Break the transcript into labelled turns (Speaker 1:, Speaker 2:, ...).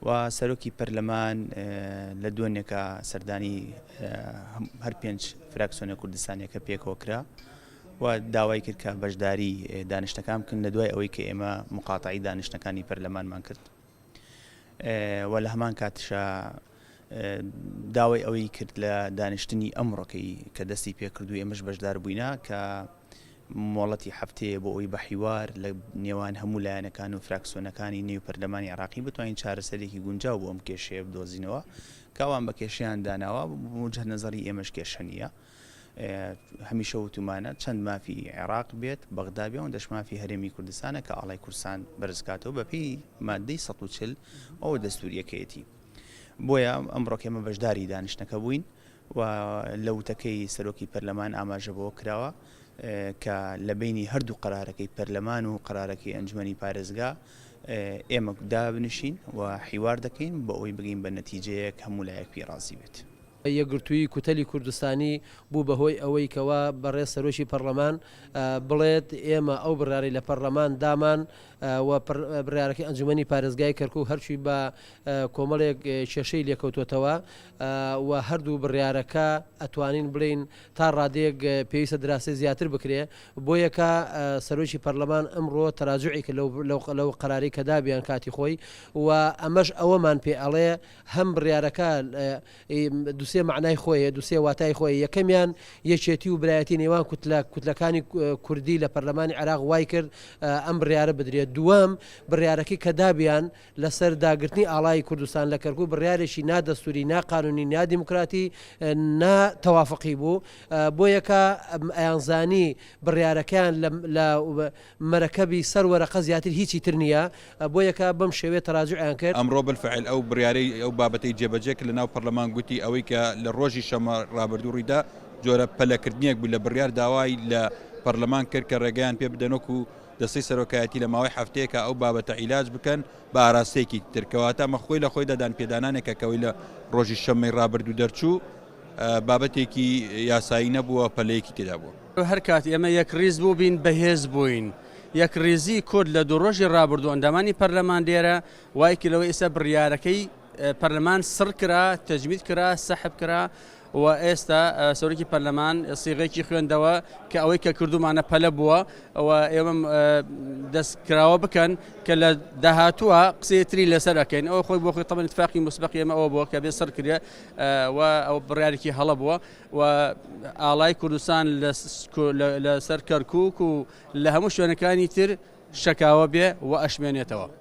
Speaker 1: و سەرۆکی پەرلەمان لە دوێنێکە سەردانی هەر 5 فراکسیۆنە کوردستانێکە پێکەوە کرا و داوای کرد کە بەشداری دانیشتەکان بکەن لە دوای ئەوەی کە ئێمە مقاتعی دانیشتەکانی پەرلەمانمان کرد و لە هەمان کاتشە داوای ئەوەی کرد لە دانیشتنی ئەمڕۆکەی کە دەستی پێکردو ئێمەش بەشدار بووینە کە مۆڵەتی هەفتەیە بۆ ئەوی بە حیوار لە نێوان هەموو لایەنەکان و فراکسیۆنەکانی نێو پەرلەمانی عێراقی بتوانین چارەسەرێکی گونجاو بۆ ئەم کێشەیە بدۆزینەوە کاوان بە کێشیان داناوە وجهە نەزەری ئێمەش کێشە نییە هەمیشە وتمانە چەند مافی عێراق بێت بەغدا بێ و دەش مافی هەرێمی کوردستانە کە ئاڵای کوردستان بەرزکاتەوە بەپێی مادەی 140 ئەوە دەستوریەکەیەتی بۆیە ئەمڕۆ ئێمە بەشداری دانیشتەکە بووین و لە وتەکەی سەرۆکی پەرلەمان ئاماژە بۆ کراوە کە لە بینی هەردوو قەرارەکەی پەرلەمان و قەرارەکەی ئەنجومەنی پارێزگا ئێمە دابنشین و حیوار دەکەین بە ئەوەی بگەین بە نەتیجەیەک هەموو لایەک پیرازی بێت.
Speaker 2: یەکگرتووی کوتەلی کوردستانی بوو بەهۆی ئەوەی کەوا بەڕێز سەرۆکی پەرلەمان بڵێت ئێمە ئەو بڕیاری لە پەرلەمان دامان و بڕیارەکەی ئەنجومەنی پارێزگای کەرکووک هەرچی بە کۆمەڵێک کێشەی لێکەوتوتەوە و هەردوو بڕیارەکە ئەتوانین بڵین تا ڕادێک پێویستە دراسی زیاتر بکرێ بۆ یەکە سەرۆکی پەرلەمان ئەمڕۆ تەراجوعی کە لەو قەراری کە دابیان کاتی خۆی و ئەمەش ئەوەمان پێ ئەڵێ هەم بڕیارەکە دووسێ معنای خۆیە دووسێ واتای خۆی یەکەمیان یەکێتی و برایەتی نێوان کوتلەکانی کوردی لە پەرلەمانی عێراق وای کرد ئەم بڕیارە بدرێت دووەم بڕیارەکەی کە دابیان لەسەر داگرتنی ئاڵای کوردستان لە کەرکووک بڕیارێکی نادەستوری ناقانونی نادیموکراتی ناتەوافقی بوو بۆ یەکە ئەیانزانی بڕیارەکان لە مەرەکەبی سەروەرەقە زیاتر هیچی تر نییە بۆ یەکە بەم شێوێت تەراجوعیان کرد
Speaker 3: ئەمڕۆ بالفعل ئەو بڕیارەی ئەو بابەتەی جێبەجێ کرد لەناو پەرلەمان گوتی ئەوەی کە لە ڕۆژی شەمە ڕابردووڕیدا جۆرە پەلەکردنیەک بوو لە بڕیار داوای لە پەرلەمان کرد کە ڕێگەیان پێ بدەنۆک و دەستەی سەرۆکایەتی لە ماوەی هەفتەیەکە ئەو بابەتە عیلاج بکەن بە ئاراستەیەکی ترکەواتە مەخۆی لە خۆی دەدان پێدانانێکە کەوەی لە ڕۆژی شەمەی ڕابردوو دەرچوو بابەتێکی یاسایی نەبووە پەلەیەکی تێدا بووە.
Speaker 4: هەر کات ئێمە یەک ڕیز بوو بین بەهێز بووین یەک ڕێزی کورد لە دوو ڕۆژی ڕابردوو ئەندامانی پەرلەمان دێرە وای کلەوەی ئێستا بڕیارەکەی پەرلەمان سڕ کرا تەجمید کرا سەحب کرا و ئێستا سەرۆکی پەرلەمان سیغەیەکی خوێندەوە کە ئەوەی کە کردومانە پەلە بووە ئەوە ئێمە دەستکراوە بکەن کە لە داهاتووە قسەیەتری لەسەر ئەکەین ئەوە خۆی بۆ خۆی تەمەن اتفاقی مسبەقی ئێمە ئەوە بووە کە بێ سەر کردێ و ئەو بڕیارێکی هەڵە بووە و ئاڵای کوردستان لەسەر کەرکووک و لە هەموو شوێنەکانی تر شەکاوە بێ و ئەشمێنێتەوە.